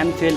MPhil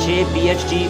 6 PhD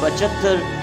75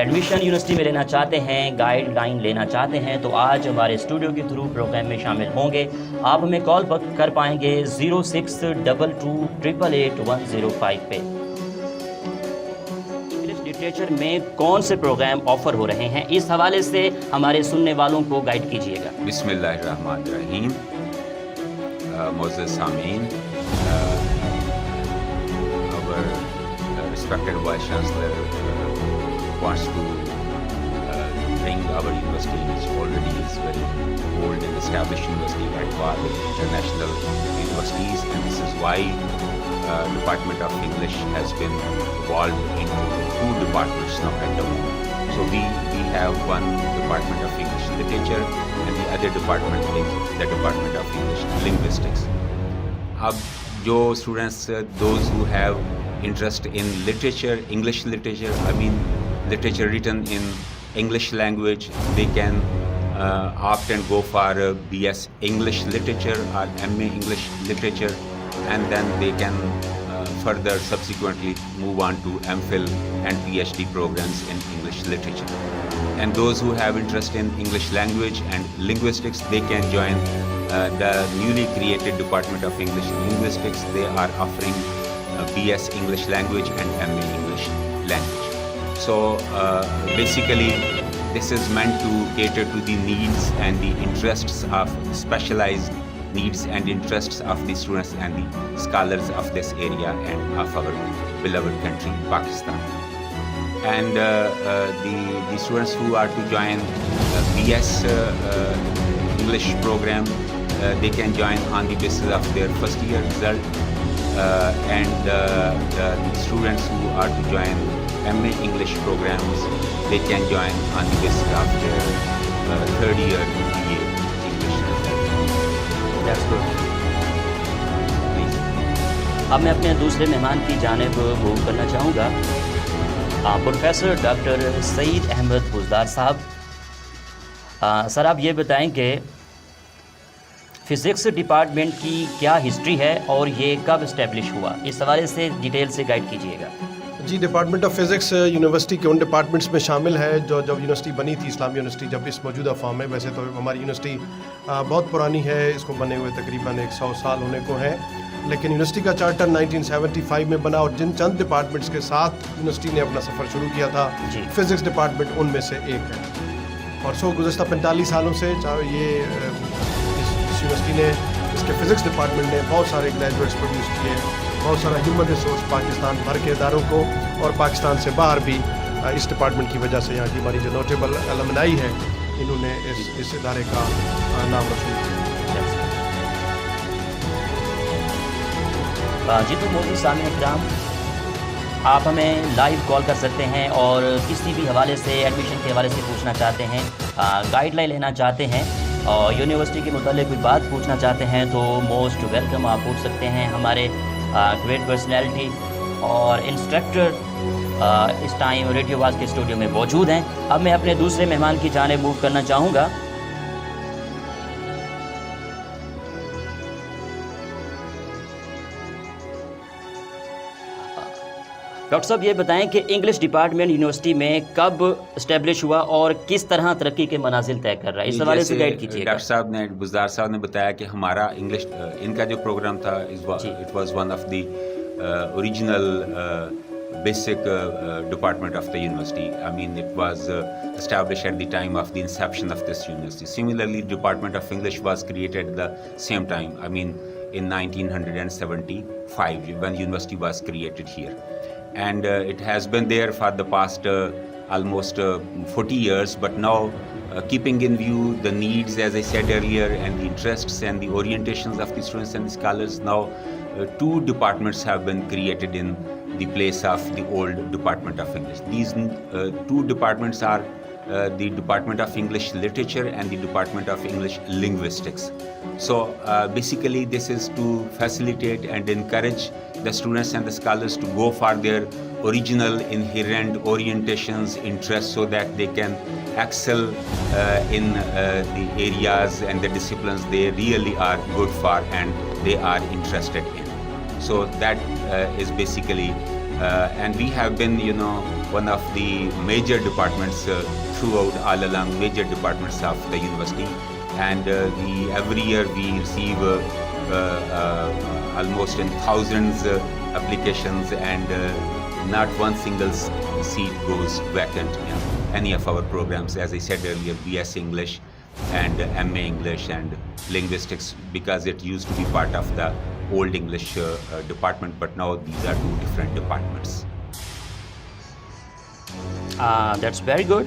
admission university میں لینا چاہتے ہیں, گائیڈ لائن لینا چاہتے ہیں, تو آج ہمارے اسٹوڈیو کے تھرو پروگرام میں شامل ہوں گے. آپ ہمیں کال کر پائیں گے 0622888105 پہ. انگلش لٹریچر میں کون سے پروگرام آفر ہو رہے ہیں, اس حوالے سے ہمارے سننے والوں کو گائیڈ کیجیے گا. بسم اللہ الرحمن الرحیم. معزز سامعین, our respected Vice Chancellor wants to bring our university, which already is very old and established university, at par with international universities, and this is why Department of English has been evolved into 2 departments now at the moment. So we have one Department of English Literature and the other department is the Department of English Linguistics. Ab jo students, those who have interest in literature, English literature, I mean literature written in English language, they can opt and go for BS English Literature or MA English Literature, and then they can further subsequently move on to MPhil and PhD programs in English Literature. And those who have interest in English language and linguistics, they can join the newly created Department of English Linguistics. They are offering BS English Language and MA English Language. So basically this is meant to cater to the needs and the interests of specialized needs and interests of the students and the scholars of this area and of our beloved country, Pakistan. And the students who are to join BS English program, they can join on the basis of their first year result, and the students who are to join MA English programs, they can join on the basis of their third year BA English result. That's good. اب میں اپنے دوسرے مہمان کی جانب move کرنا چاہوں گا, professor doctor سعید احمد بزدار صاحب. سر آپ یہ بتائیں کہ فزکس ڈپارٹمنٹ کی کیا ہسٹری ہے اور یہ کب اسٹیبلش ہوا, اس حوالے سے ڈیٹیل سے گائیڈ کیجیے گا. جی, ڈپارٹمنٹ آف فزکس یونیورسٹی کے ان ڈپارٹمنٹس میں شامل ہے جو جب یونیورسٹی بنی تھی, اسلامی یونیورسٹی جب اس موجودہ فارم ہے. ویسے تو ہماری یونیورسٹی بہت پرانی ہے, اس کو بنے ہوئے تقریباً 100 سال ہونے کو ہیں, لیکن یونیورسٹی کا چارٹر 1975 میں بنا اور جن چند ڈپارٹمنٹس کے ساتھ یونیورسٹی نے اپنا سفر شروع کیا تھا, فزکس ڈپارٹمنٹ ان میں سے ایک ہے. اور گزشتہ 45 سالوں سے یہ یونیورسٹی نے, اس کے فزکس ڈپارٹمنٹ نے بہت سارے گریجویٹس پروڈیوس کیے, بہت سارا ہیومن ریسورس پاکستان بھر کے اداروں کو اور پاکستان سے باہر بھی. اس ڈپارٹمنٹ کی وجہ سے یہاں کی ہماری جو نوٹیبل الومنائی ہے, انہوں نے اس ادارے کا نام روشن کیا. جی, تو موجود سامعین اکرام, آپ ہمیں لائیو کال کر سکتے ہیں اور کسی بھی حوالے سے, ایڈمیشن کے حوالے سے پوچھنا چاہتے ہیں, گائیڈ لائن لینا چاہتے ہیں اور یونیورسٹی کے متعلق کوئی بات پوچھنا چاہتے ہیں تو موسٹ ویلکم, آپ پوچھ سکتے ہیں. ہمارے گریٹ پرسنالٹی اور انسٹرکٹر اس ٹائم ریڈیو آواز کے اسٹوڈیو میں موجود ہیں. اب میں اپنے دوسرے مہمان کی جانب موو کرنا چاہوں گا. ڈاکٹر صاحب یہ بتائیں کہ انگلش ڈپارٹمنٹ یونیورسٹی میں کب اسٹیبلش ہوا اور کس طرح ترقی کے منازل طے کر رہا ہے, اس حوالے سے گائیڈ کیجیے گا. ڈاکٹر صاحب نے, بزدار صاحب نے بتایا کہ ہمارا انگلش ان کا جو پروگرام تھا, it was one of the original basic department of the university. I mean, it was established at the time of the inception of this university. Similarly, Department of English was created at the same time. I mean, in 1975, when university was created here. And it has been there for the past almost 40 years, but now keeping in view the needs, as I said earlier, and the interests and the orientations of the students and the scholars, now two departments have been created in the place of the old Department of English. These two departments are the Department of English Literature and the Department of English Linguistics. So basically this is to facilitate and encourage the students and the scholars to go for their original inherent orientations, interests, so that they can excel in the areas and the disciplines they really are good for and they are interested in. So that is basically and we have been, one of the major departments throughout all along major departments of the university, and every year we receive almost in thousands applications, and not one single seat goes vacant in any of our programs. As I said earlier, BS English and MA English and linguistics, because it used to be part of the old English department, but now these are two different departments. That's very good.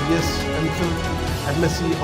BS, MPhil, MSc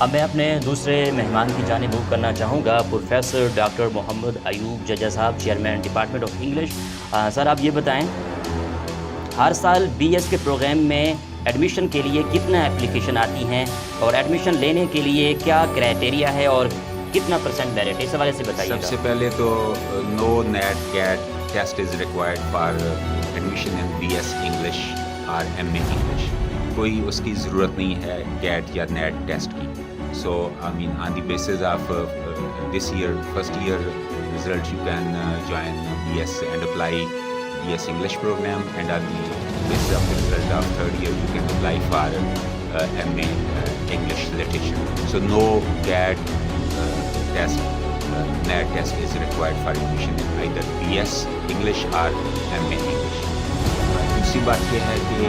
اب میں اپنے دوسرے مہمان کی جانب move کرنا چاہوں گا professor doctor محمد ایوب ججا صاحب، چیئرمین ڈپارٹمنٹ آف انگلش۔ سر آپ یہ بتائیں، ہر سال بی ایس کے پروگرام میں ایڈمیشن کے لیے کتنا اپلیکیشن آتی ہیں اور ایڈمیشن لینے کے لیے کیا کرائٹیریا ہے اور کتنا پرسنٹ میرٹ ہے، اس حوالے سے بتائیے۔ سب سے پہلے تو no NET CAT test is required for admission in B S English اور ایم اے انگلش۔ کوئی اس کی ضرورت نہیں ہے کیٹ یا نیٹ ٹیسٹ کی۔ So I mean on the basis of this year first year result you can join B S and apply B S English programme, and on the basis of the result of third year you can apply for MA English literature. So no CAT test, NET test is required for admission in either BS English or MA English. دوسری بات یہ ہے کہ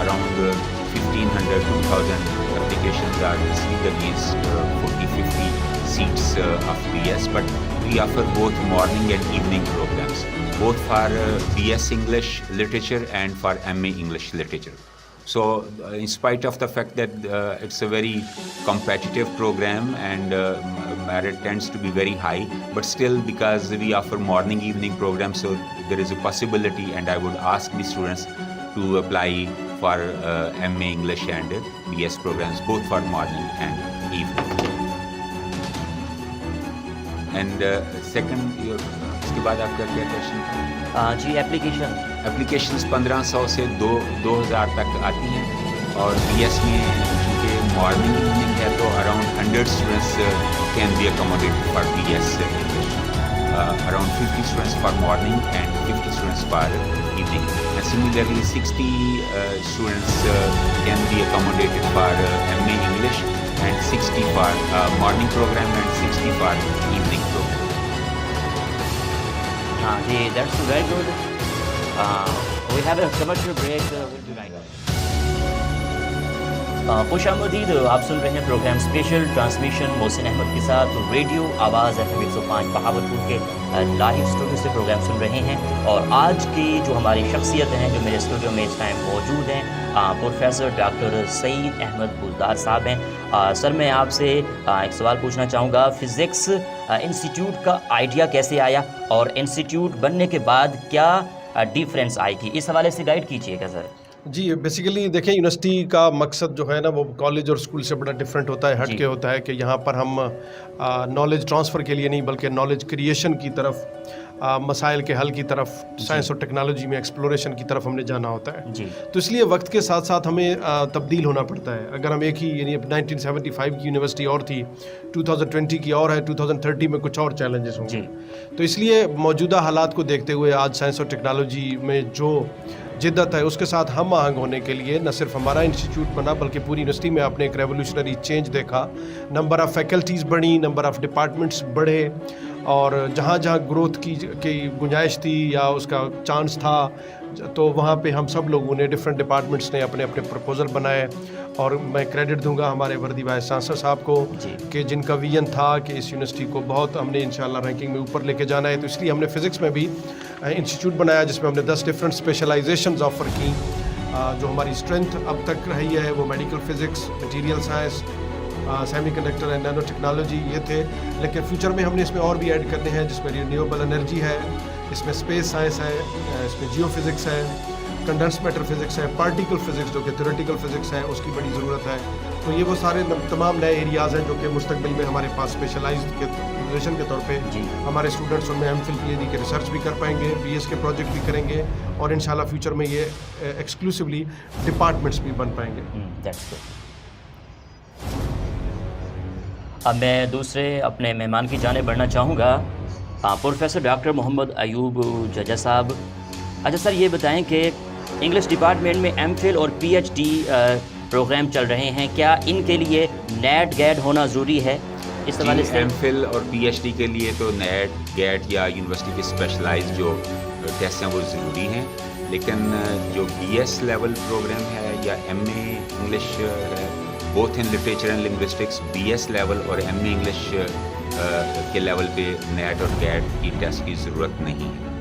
around 1500 to 2000 applications are received against 40-50 seats of BS, but we offer both morning and evening programs, both for BS English literature and for MA English literature. So in spite of the fact that it's a very competitive program and merit tends to be very high, but still because we offer morning evening programs, so there is a possibility, and I would ask the students to apply for MA English and BS programs both for morning and evening. And second, اس کے بعد آپ کا کیا question تھا؟ جی applications 1500 سے 2000 تک آتی ہیں، اور بی ایس میں چونکہ مارننگ ایوننگ ہے تو around 100 students can be accommodated for B S English, around 50 students for morning and 50 students for evening, and similarly 60 students can be accommodated for M A English and 60 for morning program and 60 for evening program. That's very good. We have a commercial break. We'll be right back. خوش آمدید، آپ سن رہے ہیں programme special transmission محسن احمد کے ساتھ radio آواز FM 105 Bahawalpur کے live studio سے پروگرام سن رہے ہیں، اور آج کی جو ہماری شخصیت ہیں جو میرے اسٹوڈیو میں اس ٹائم موجود ہیں، پروفیسر ڈاکٹر سعید احمد بزدار صاحب ہیں. سر میں آپ سے ایک سوال پوچھنا چاہوں گا، فزکس انسٹیٹیوٹ کا آئیڈیا کیسے آیا اور انسٹیٹیوٹ بننے کے بعد کیا ڈیفرنس آئے گی، اس حوالے سے گائیڈ کیجیے گا سر. جی بیسیکلی دیکھیں، یونیورسٹی کا مقصد جو ہے نا وہ کالج اور اسکول سے بڑا ڈفرینٹ ہوتا ہے، ہٹ کے ہوتا ہے کہ یہاں پر ہم نالج ٹرانسفر کے لیے نہیں بلکہ نالج کریشن کی طرف، مسائل کے حل کی طرف، سائنس اور ٹیکنالوجی میں ایکسپلوریشن کی طرف ہم نے جانا ہوتا ہے. جی تو اس لیے وقت کے ساتھ ساتھ ہمیں تبدیل ہونا پڑتا ہے. اگر ہم ایک ہی یعنی 1975 کی یونیورسٹی اور تھی، 2020 کی اور ہے، 2030 میں کچھ اور چیلنجز ہوں گے. تو اس لیے موجودہ حالات کو دیکھتے ہوئے آج سائنس اور ٹیکنالوجی میں جو جدت ہے اس کے ساتھ ہم آہنگ ہونے کے لیے نہ صرف ہمارا انسٹیٹیوٹ بنا بلکہ پوری یونیورسٹی میں آپ نے ایک ریولیوشنری چینج دیکھا. نمبر آف فیکلٹیز بڑھی، نمبر آف ڈپارٹمنٹس بڑھے، اور جہاں جہاں گروتھ کی گنجائش تھی یا اس کا چانس تھا تو وہاں پہ ہم سب لوگوں نے ڈفرینٹ ڈپارٹمنٹس نے اپنے اپنے پرپوزل بنائے. اور میں کریڈٹ دوں گا ہمارے وردی وائس چانسلر صاحب کو کہ جن کا ویژن تھا کہ اس یونیورسٹی کو بہت ہم نے انشاءاللہ رینکنگ میں اوپر لے کے جانا ہے، تو اس لیے ہم نے فزکس میں بھی انسٹیٹیوٹ بنایا جس میں ہم نے 10 ڈفرینٹ اسپیشلائزیشنز آفر کی. جو ہماری اسٹرینتھ اب تک رہی ہے وہ medical physics, material science, semi conductor and Nano technology یہ تھے، لیکن فیوچر میں ہم نے اس میں اور بھی ایڈ کرنے ہیں جس میں رینیویبل انرجی ہے، اس میں اسپیس سائنس ہے، اس میں جیو فزکس ہے، کنڈنس میٹر فزکس ہے، پارٹیکل فزکس جو کہ تھیوریٹیکل فزکس ہے اس کی بڑی ضرورت ہے. تو یہ وہ سارے تمام نئے ایریاز ہیں جو کہ مستقبل میں ہمارے پاس اسپیشلائزڈ پوزیشن کے طور پہ ہمارے اسٹوڈنٹس ان میں M Phil P H D کے ریسرچ بھی کر پائیں گے، بی ایس کے پروجیکٹ بھی کریں گے، اور انشاءاللہ فیوچر میں یہ ایکسکلوسیولی ڈپارٹمنٹس بھی بن پائیں گے. اب میں دوسرے اپنے مہمان کی جانب بڑھنا چاہوں گا، پروفیسر ڈاکٹر محمد ایوب ججا صاحب. اچھا سر یہ بتائیں کہ انگلش ڈپارٹمنٹ میں ایم فل اور پی ایچ ڈی پروگرام چل رہے ہیں، کیا ان کے لیے نیٹ گیٹ ہونا ضروری ہے؟ اس حوالے سے ایم فل اور پی ایچ ڈی کے لیے تو نیٹ گیٹ یا یونیورسٹی کے اسپیشلائز جو ٹیسٹ ہیں وہ ضروری ہیں، لیکن جو بی ایس لیول پروگرام ہے یا ایم اے انگلش ہے، both in literature and linguistics, B S level اور ایم اے انگلش کے لیول پہ نیٹ اور گیٹ کی ٹیسٹ کی ضرورت نہیں ہے،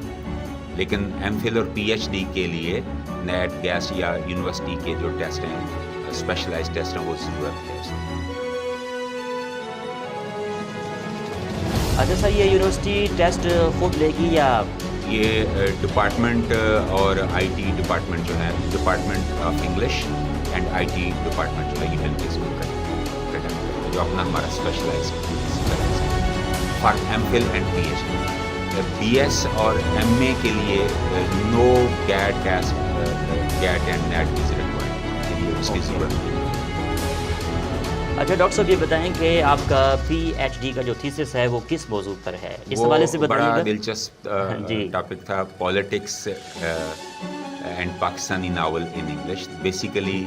لیکن ایم فل اور پی ایچ ڈی کے لیے نیٹ گیس یا یونیورسٹی کے جو ٹیسٹ ہیں اسپیشلائز ٹیسٹ ہیں وہ ضرورت ہے. اچھا سر، یہ یونیورسٹی ٹیسٹ خود لے گی یا یہ ڈپارٹمنٹ اور آئی ٹی ڈپارٹمنٹ جو ہے، department of English and I T department جو ہے، یہ مل کے اس کو کریں، جو اپنا ہمارا specialise for M Phil and P H D. B S اور ایم اے کے لیے no GAT test, GAT and NET is required, اس کی ضرورت نہیں. اچھا ڈاکٹر صاحب یہ بتائیں کہ آپ کا پی ایچ ڈی کا جو تھیسس ہے وہ کس موضوع پر ہے، اس حوالے سے بتائیے بڑا گا. دلچسپ ٹاپک تھا، politics and Pakistani novel in English. Basically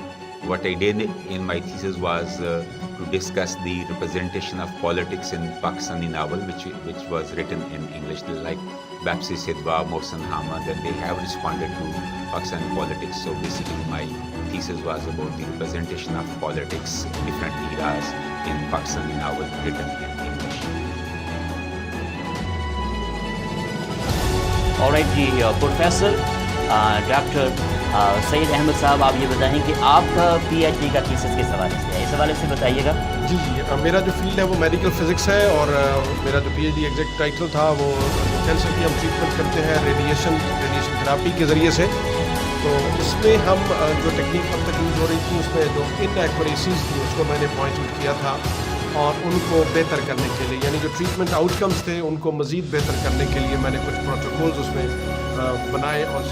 what I did in my thesis was to discuss the representation of politics in Pakistani novel, which was written in English, like Bapsi Sidwa, Mohsen Hamad, and they have responded to Pakistani politics. So basically my thesis was about the representation of politics in different eras in Pakistani novel written in English. Alright جی، professor doctor Syed Ahmed صاحب، آپ یہ بتائیں کہ آپ کا P H D کا thesis کس حوالے سے ہے، اس حوالے سے بتائیے گا. جی میرا جو فیلڈ ہے وہ میڈیکل فزکس ہے، اور میرا جو P H D exact title تھا وہ کینسر کی ہم ٹریٹمنٹ کرتے ہیں ریڈیشن تھراپی کے ذریعے سے. تو اس میں ہم جو ٹیکنیک اب تک یوز ہو رہی تھی، اس میں جو ان ایکوریسیز تھی اس کو میں نے پوائنٹ آؤٹ کیا تھا، اور ان کو بہتر کرنے کے لیے، یعنی جو ٹریٹمنٹ آؤٹ کمز تھے ان کو مزید بہتر کرنے کے لیے میں نے کچھ پروٹوکولز اس میں بنائے، اور